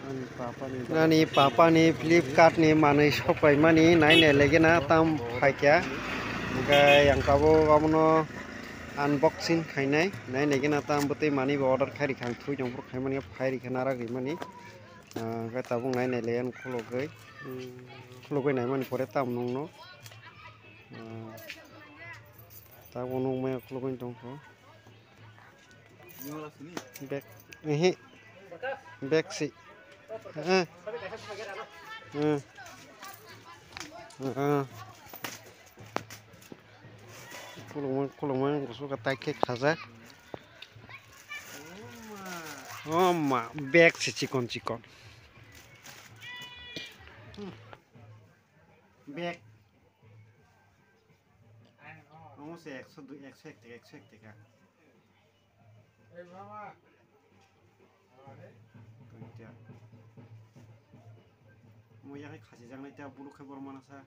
Nani papa ni Flipkart ni manui sopai mani nainai lagi na tam faikya yang kabo kamu unboxing kainai nainai gina tam betul mani order kari kang thui jong pro kai mani fairi kanara gini mani kai tabung nainai legan kulogai nai mani pore tam nong no tabung nong maya kulogai jong pro back back si kulung gusuk katai kek kaza oh ma back si cikon back kamu se 100 ka mau yang kasih jangan itu bulu kebar mana sa